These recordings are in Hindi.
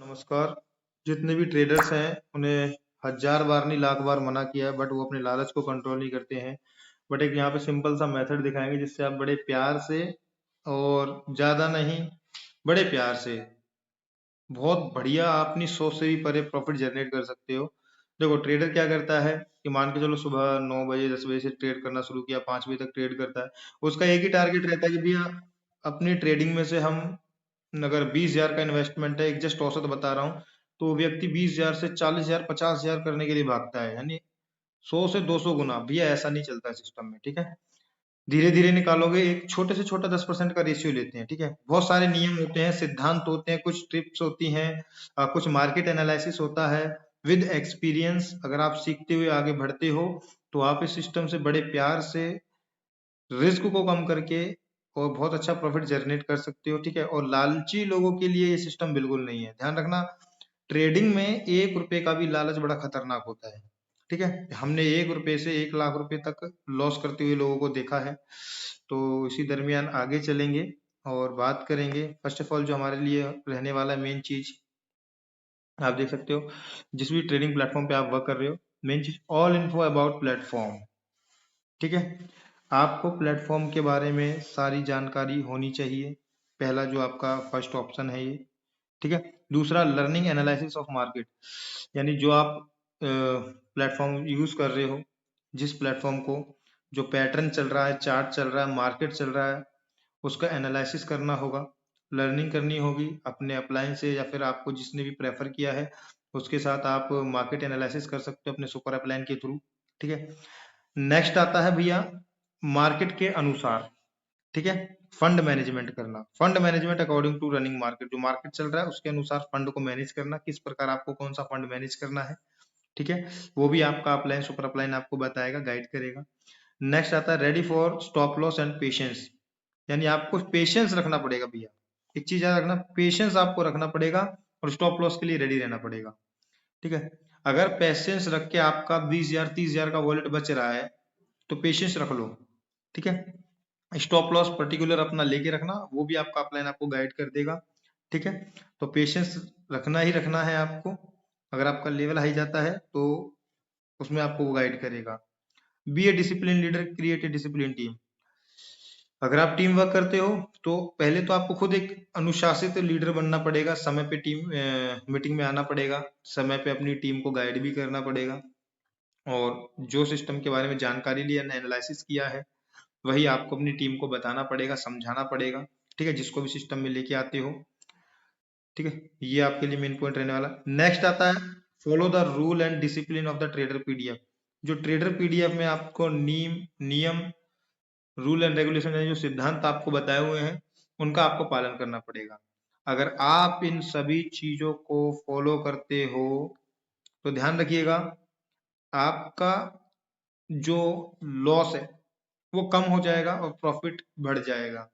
नमस्कार। जितने भी ट्रेडर्स हैं उन्हें हजार बार नहीं लाख बार मना किया है, बट वो अपने लालच को कंट्रोल नहीं करते हैं। बट एक यहाँ पे सिंपल सा मेथड दिखाएंगे जिससे आप बड़े प्यार से और ज्यादा नहीं, बड़े प्यार से बहुत बढ़िया अपनी सोच से भी परे प्रॉफिट जनरेट कर सकते हो। देखो, ट्रेडर क्या करता है कि मान के चलो सुबह 9 बजे 10 बजे से ट्रेड करना शुरू किया, 5 बजे तक ट्रेड करता है। उसका एक ही टारगेट रहता है कि भैया अपनी ट्रेडिंग में से हम, अगर 20,000 का इन्वेस्टमेंट है, एक जस्ट औसत बता रहा हूँ, तो व्यक्ति 20,000 से 40,000 50,000 करने के लिए भागता है, यानी 100 से 200 गुना। भैया ऐसा नहीं चलता है सिस्टम में, ठीक है। धीरे धीरे निकालोगे, एक छोटे से छोटा 10% का रेशियो लेते हैं, ठीक है। बहुत सारे नियम होते हैं, सिद्धांत होते हैं, कुछ टिप्स होती हैं, कुछ मार्केट एनालिसिस होता है। विद एक्सपीरियंस अगर आप सीखते हुए आगे बढ़ते हो तो आप इस सिस्टम से बड़े प्यार से रिस्क को कम करके और बहुत अच्छा प्रॉफिट जनरेट कर सकते हो, ठीक है। और लालची लोगों के लिए ये सिस्टम बिल्कुल नहीं है, ध्यान रखना। ट्रेडिंग में 1 रुपए का भी लालच बड़ा खतरनाक होता है, ठीक है। हमने 1 रुपए से 1 लाख रुपए तक लॉस करते हुए लोगों को देखा है। तो इसी दरमियान आगे चलेंगे और बात करेंगे। फर्स्ट ऑफ ऑल जो हमारे लिए रहने वाला मेन चीज, आप देख सकते हो जिस भी ट्रेडिंग प्लेटफॉर्म पे आप वर्क कर रहे हो, मेन चीज ऑल इन्फो अबाउट प्लेटफॉर्म, ठीक है। आपको प्लेटफॉर्म के बारे में सारी जानकारी होनी चाहिए, पहला जो आपका फर्स्ट ऑप्शन है ये, ठीक है। दूसरा, लर्निंग एनालिसिस ऑफ मार्केट, यानी जो आप प्लेटफॉर्म यूज कर रहे हो, जिस प्लेटफॉर्म को, जो पैटर्न चल रहा है, चार्ट चल रहा है, मार्केट चल रहा है, उसका एनालिसिस करना होगा, लर्निंग करनी होगी अपने अपलाइन से, या फिर आपको जिसने भी प्रेफर किया है उसके साथ आप मार्केट एनालिसिस कर सकते हो अपने सुपर अपलाइन के थ्रू, ठीक है। नेक्स्ट आता है भैया मार्केट के अनुसार, ठीक है, फंड मैनेजमेंट करना। Fund management according to running market, जो मार्केट चल रहा है उसके अनुसार फंड को मैनेज करना, किस प्रकार आपको कौन सा फंड मैनेज करना है, ठीक है। वो भी आपका अपलाइन सुपर अपलाइन आपको बताएगा, गाइड करेगा। नेक्स्ट आता है ready for stop loss and patience, यानी आपको पेशेंस रखना पड़ेगा भैया। एक चीज याद रखना, पेशेंस आपको रखना पड़ेगा और स्टॉप लॉस के लिए रेडी रहना पड़ेगा, ठीक है। अगर पेशेंस रख के आपका 20,000 30,000 का वॉलेट बच रहा है तो पेशेंस रख लो, ठीक है। स्टॉप लॉस पर्टिकुलर अपना लेके रखना, वो भी आपका अपलाइन आपको गाइड कर देगा, ठीक है। तो पेशेंस रखना ही रखना है आपको। अगर आपका लेवल हाई जाता है तो उसमें आपको वो गाइड करेगा। Be a discipline leader, create a discipline team. अगर आप टीम वर्क करते हो तो पहले तो आपको खुद एक अनुशासित लीडर बनना पड़ेगा, समय पे टीम मीटिंग में आना पड़ेगा, समय पे अपनी टीम को गाइड भी करना पड़ेगा, और जो सिस्टम के बारे में जानकारी लिया, एनालिसिस किया है, वही आपको अपनी टीम को बताना पड़ेगा, समझाना पड़ेगा, ठीक है, जिसको भी सिस्टम में लेके आते हो, ठीक है। ये आपके लिए मेन पॉइंट रहने वाला। नेक्स्ट आता है follow the rule and discipline of the trader PDF. जो ट्रेडर पीडीएफ में आपको नियम, रूल एंड रेगुलेशन, जो सिद्धांत आपको बताए हुए हैं, उनका आपको पालन करना पड़ेगा। अगर आप इन सभी चीजों को फॉलो करते हो तो ध्यान रखिएगा, आपका जो लॉस है वो कम हो जाएगा और प्रॉफिट बढ़ जाएगा।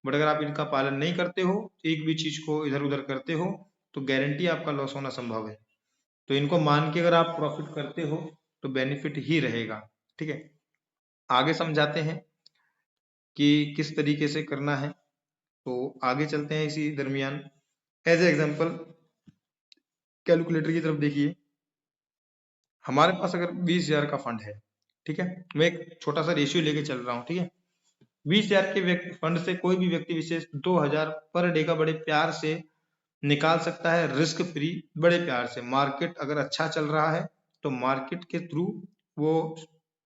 बट अगर आप इनका पालन नहीं करते हो, एक भी चीज को इधर उधर करते हो, तो गारंटी आपका लॉस होना संभव है। तो इनको मान के अगर आप प्रॉफिट करते हो तो बेनिफिट ही रहेगा, ठीक है। आगे समझाते हैं कि किस तरीके से करना है, तो आगे चलते हैं। इसी दरमियान एज ए एग्जांपल कैलकुलेटर की तरफ देखिए। हमारे पास अगर 20,000 का फंड है, ठीक है, मैं एक छोटा सा रेशियो लेके चल रहा हूँ, ठीक है। 20,000 के फंड से कोई भी व्यक्ति विशेष 2,000 पर डे का बड़े प्यार से निकाल सकता है, रिस्क फ्री, बड़े प्यार से। मार्केट अगर अच्छा चल रहा है तो मार्केट के थ्रू वो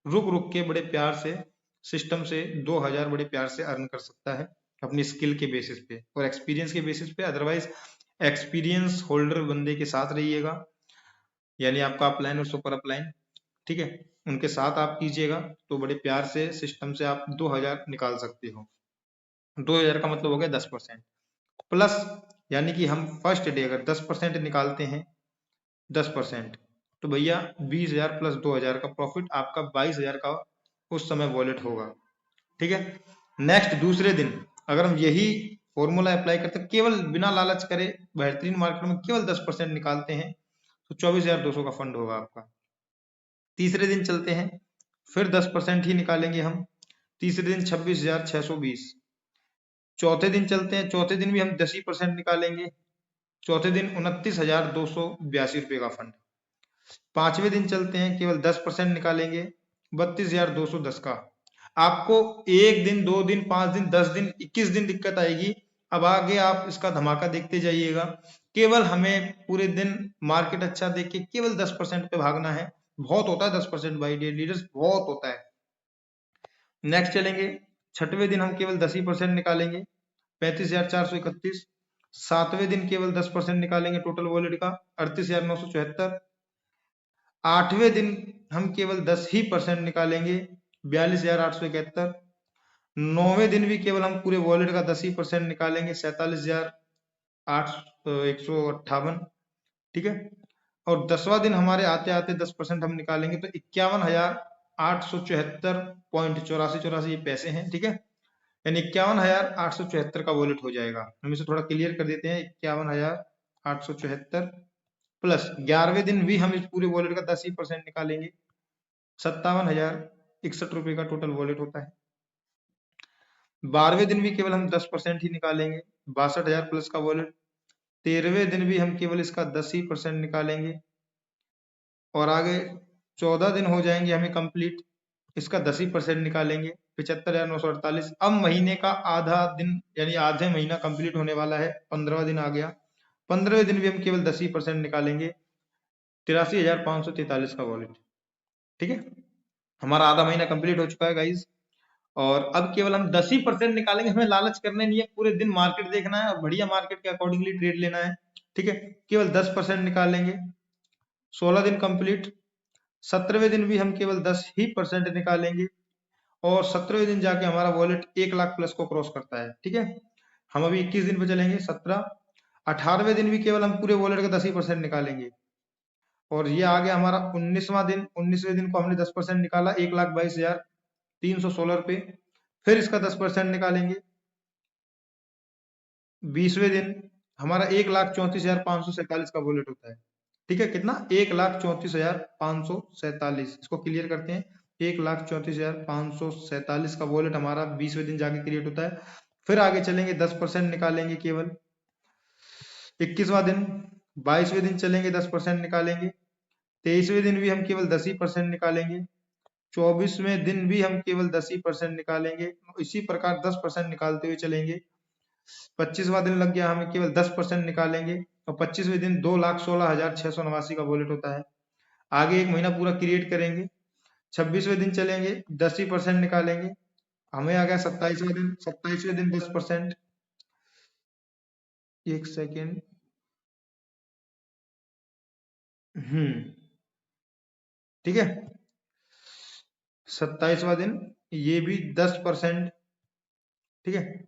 रुक रुक के बड़े प्यार से सिस्टम से 2,000 बड़े प्यार से अर्न कर सकता है, अपनी स्किल के बेसिस पे और एक्सपीरियंस के बेसिस पे। अदरवाइज एक्सपीरियंस होल्डर बंदे के साथ रहिएगा, यानी आपका अपलाइन और सुपर अपलाइन, ठीक है, उनके साथ आप कीजिएगा तो बड़े प्यार से सिस्टम से आप 2,000 निकाल सकते हो। 2,000 का मतलब हो गया 10% प्लस, यानी कि हम फर्स्ट डे अगर 10% निकालते हैं, 10%, तो भैया 20,000 प्लस 2,000 का प्रॉफिट आपका 22,000 का उस समय वॉलेट होगा, ठीक है। नेक्स्ट दूसरे दिन अगर हम यही फॉर्मूला अप्लाई करते हैं, केवल बिना लालच करे बेहतरीन मार्केट में केवल 10% निकालते हैं, तो 24,200 का फंड होगा आपका। तीसरे दिन चलते हैं, फिर 10% ही निकालेंगे हम, तीसरे दिन 26,620। चौथे दिन चलते हैं, चौथे दिन भी हम 10% निकालेंगे, चौथे दिन 29,282 रुपये का फंड। पांचवें दिन चलते हैं, केवल 10% निकालेंगे, 32,210 का। आपको 1 दिन, 2 दिन, 5 दिन, 10 दिन, 21 दिन दिक्कत आएगी। अब आगे आप इसका धमाका देखते जाइएगा। केवल हमें पूरे दिन मार्केट अच्छा देख के केवल 10% पे भागना है। बहुत होता है 10% भाई डियर लीडर्स, बहुत होता है। नेक्स्ट चलेंगे, छठवें दिन हम केवल 10% निकालेंगे, 35,431। सातवें दिन केवल 10% निकालेंगे टोटल वॉलेट का, 38,974। आठवें दिन हम केवल 10% निकालेंगे, 42,871। नौवें दिन भी केवल हम पूरे वॉलेट का 10% निकालेंगे, 47,158। ठीक है। और 10वां दिन हमारे आते आते 10% हम निकालेंगे तो 51,874.84 ये पैसे हैं। ठीक है, यानी 51,874 का वॉलेट हो जाएगा। हम इसे थोड़ा क्लियर कर देते हैं, 51,874 प्लस 11वें दिन भी हम इस पूरे वॉलेट का 10% निकालेंगे, 57,061 रुपए का टोटल वॉलेट होता है। 12वें दिन भी केवल हम 10% ही निकालेंगे, 62,000 प्लस का वॉलेट। 13वें दिन भी हम केवल इसका 10% निकालेंगे और आगे 14 दिन हो जाएंगे हमें कंप्लीट, इसका 10% निकालेंगे, 75,948। अब महीने का आधा दिन यानी आधे महीना कंप्लीट होने वाला है, 15वां दिन आ गया। 15वें दिन भी हम केवल 10% निकालेंगे, 83,543 का वॉलेट। ठीक है, हमारा आधा महीना कंप्लीट हो चुका है गाइज। और अब केवल हम 10% निकालेंगे, हमें लालच करना नहीं है, पूरे दिन मार्केट देखना है और बढ़िया मार्केट के अकॉर्डिंगली ट्रेड लेना है। ठीक है, केवल 10% निकालेंगे, 16 दिन कंप्लीट। 17वें दिन भी हम केवल 10% निकालेंगे और 17वें दिन जाके हमारा वॉलेट 1 लाख प्लस को क्रॉस करता है। ठीक है, हम अभी 21 दिन पे चलेंगे, 17। 18वें दिन भी केवल हम पूरे वॉलेट का 10% निकालेंगे और ये आ गया हमारा 19वां दिन। 19वें दिन को हमने 10% निकाला, 1,22,316 रुपए। फिर इसका 10% निकालेंगे। 20वें दिन हमारा 1,34,547 का वॉलेट होता है। ठीक है, कितना? 1,34,547। इसको क्लियर करते हैं, 1,34,547 का वॉलेट हमारा 20वें दिन जाके क्रिएट होता है। फिर आगे चलेंगे, 10% निकालेंगे केवल 21वां दिन। 22वें दिन चलेंगे, 10% निकालेंगे। 23वें दिन भी हम केवल 10% निकालेंगे। 24वें दिन भी हम केवल 10% निकालेंगे। इसी प्रकार 10% निकालते हुए चलेंगे। 25वां दिन लग गया, हमें केवल 10% निकालेंगे और 25वें दिन 2,16,689 का वॉलेट होता है। आगे एक महीना पूरा क्रिएट करेंगे। 26वें दिन चलेंगे, 10% निकालेंगे, हमें आ गया 27वां दिन। 27वें दिन 10%। एक सेकेंड, ठीक है, 27वां दिन ये भी 10%। ठीक है,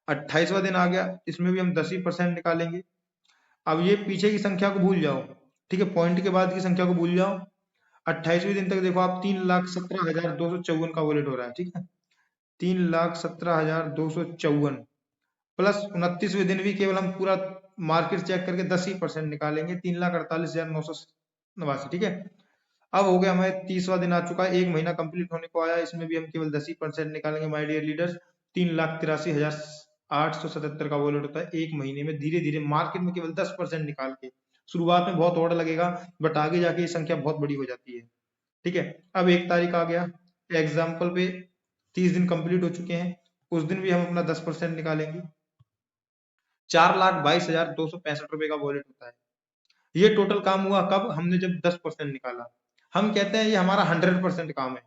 28वां दिन आ गया, इसमें भी हम 10% निकालेंगे। अब ये पीछे की संख्या को भूल जाओ, ठीक है, पॉइंट के बाद की संख्या को भूल जाओ। 28वें दिन तक देखो आप 3,17,254 का वॉलेट हो रहा है। ठीक है, 3,17,254 प्लस 29वें दिन भी केवल हम पूरा मार्केट चेक करके 10% निकालेंगे, 3,48,989। ठीक है, अब हो गया हमें 30वां दिन आ चुका है, एक महीना कंप्लीट होने को आया, इसमें भी हम केवल 10% निकालेंगे माय डियर लीडर्स। 3,83,877 का वॉलेट होता है एक महीने में। धीरे धीरे मार्केट में केवल 10% निकाल के, शुरुआत में बहुत ऑर्डर लगेगा बट आगे जाके ये संख्या बहुत बड़ी हो जाती है। ठीक है, अब 1 तारीख आ गया, एग्जाम्पल पे 30 दिन कंप्लीट हो चुके हैं, उस दिन भी हम अपना 10% निकालेंगे। 4,22,265 रुपए का वॉलेट होता है। ये टोटल काम हुआ कब? हमने जब 10% निकाला। हम कहते हैं ये हमारा 100% काम है,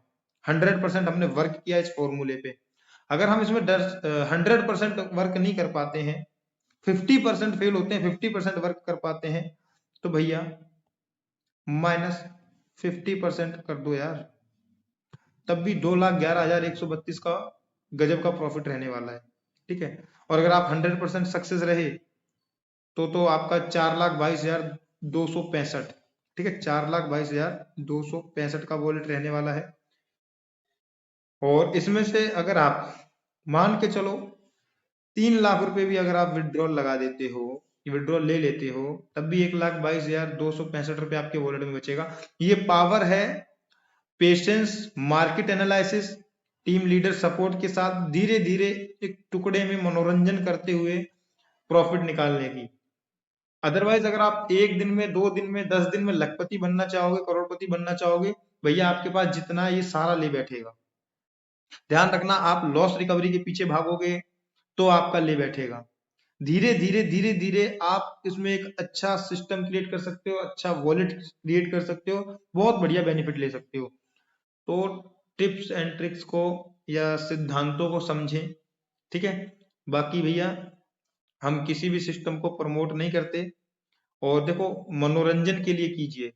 100% हमने वर्क किया इस फॉर्मूले पे। अगर हम इसमें 100% वर्क नहीं कर पाते हैं, 50% फेल होते हैं, 50% वर्क कर पाते हैं, तो भैया -50% कर दो यार, तब भी 2,11,132 का गजब का प्रॉफिट रहने वाला है। ठीक है, और अगर आप 100% सक्सेस रहे तो आपका 4,22,265। ठीक है, 4,22,265 का वॉलेट रहने वाला है। और इसमें से अगर आप मान के चलो 3 लाख रुपए भी अगर आप विड्रॉल लगा देते हो, विड्रॉल ले लेते हो, तब भी 1,22,265 रुपए आपके वॉलेट में बचेगा। ये पावर है patience, market analysis, team leader support के साथ धीरे धीरे एक टुकड़े में मनोरंजन करते हुए प्रॉफिट निकालने की। अदरवाइज अगर आप 1 दिन में, 2 दिन में, 10 दिन में लखपति बनना चाहोगे, करोड़पति बनना चाहोगे, भैया आपके पास जितना है ये सारा ले बैठेगा। ध्यान रखना, आप लॉस रिकवरी के पीछे भागोगे तो आपका ले बैठेगा। धीरे धीरे धीरे धीरे आप इसमें एक अच्छा सिस्टम क्रिएट कर सकते हो, अच्छा वॉलेट क्रिएट कर सकते हो, बहुत बढ़िया बेनिफिट ले सकते हो। तो टिप्स एंड ट्रिक्स को या सिद्धांतों को समझें, ठीक है। बाकी भैया हम किसी भी सिस्टम को प्रमोट नहीं करते, और देखो मनोरंजन के लिए कीजिए,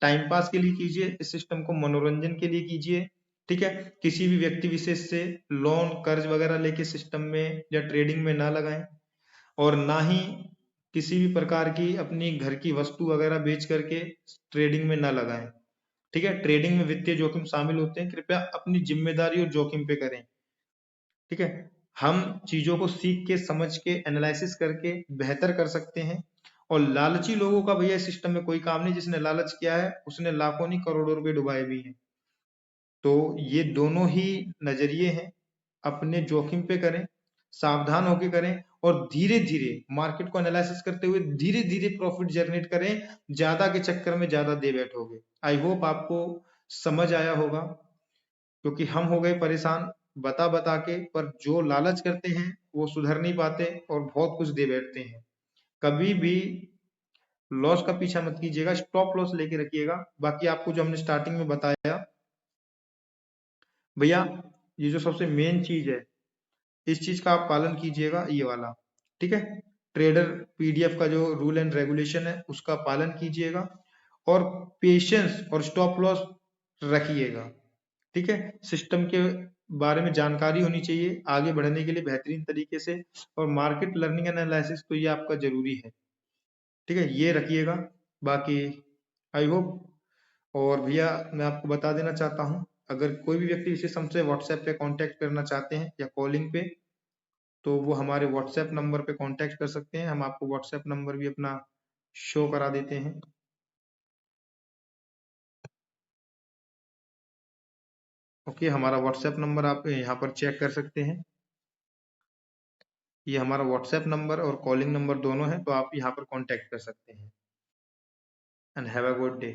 टाइम पास के लिए कीजिए, इस सिस्टम को मनोरंजन के लिए कीजिए, ठीक है। किसी भी व्यक्ति विशेष से लोन कर्ज वगैरह लेके सिस्टम में या ट्रेडिंग में ना लगाएं, और ना ही किसी भी प्रकार की अपनी घर की वस्तु वगैरह बेच करके ट्रेडिंग में ना लगाएं, ठीक है। ट्रेडिंग में वित्तीय जोखिम शामिल होते हैं, कृपया अपनी जिम्मेदारी और जोखिम पे करें, ठीक है। हम चीजों को सीख के, समझ के, एनालिसिस करके बेहतर कर सकते हैं। और लालची लोगों का भैया सिस्टम में कोई काम नहीं, जिसने लालच किया है उसने लाखों नहीं करोड़ों रुपए डुबाए भी हैं। तो ये दोनों ही नजरिए हैं, अपने जोखिम पे करें, सावधान होकर करें, और धीरे धीरे मार्केट को एनालिसिस करते हुए धीरे धीरे प्रॉफिट जनरेट करें। ज्यादा के चक्कर में ज्यादा दे बैठोगे। आई होप आपको समझ आया होगा, क्योंकि हम हो गए परेशान बता बता के, पर जो लालच करते हैं वो सुधर नहीं पाते और बहुत कुछ दे बैठते हैं। कभी भी लॉस का पीछा मत कीजिएगा, स्टॉप लॉस लेके रखिएगा। बाकी आपको जो हमने स्टार्टिंग में बताया भैया, ये जो सबसे मेन चीज है, इस चीज का आप पालन कीजिएगा, ये वाला, ठीक है। ट्रेडर पीडीएफ का जो रूल एंड रेगुलेशन है उसका पालन कीजिएगा, और पेशेंस और स्टॉप लॉस रखिएगा, ठीक है। सिस्टम के बारे में जानकारी होनी चाहिए आगे बढ़ने के लिए बेहतरीन तरीके से, और मार्केट लर्निंग एंड एनालिसिस तो ये आपका जरूरी है, ठीक है, ये रखिएगा। बाकी आई होप। और भैया मैं आपको बता देना चाहता हूँ, अगर कोई भी व्यक्ति इसे हमसे व्हाट्सएप पे कांटेक्ट करना चाहते हैं या कॉलिंग पे, तो वो हमारे व्हाट्सएप नंबर पे कांटेक्ट कर सकते हैं। हम आपको व्हाट्सएप नंबर भी अपना शो करा देते हैं। ओके, हमारा व्हाट्सएप नंबर आप यहाँ पर चेक कर सकते हैं। ये हमारा व्हाट्सएप नंबर और कॉलिंग नंबर दोनों है, तो आप यहाँ पर कांटेक्ट कर सकते हैं। And have a good day.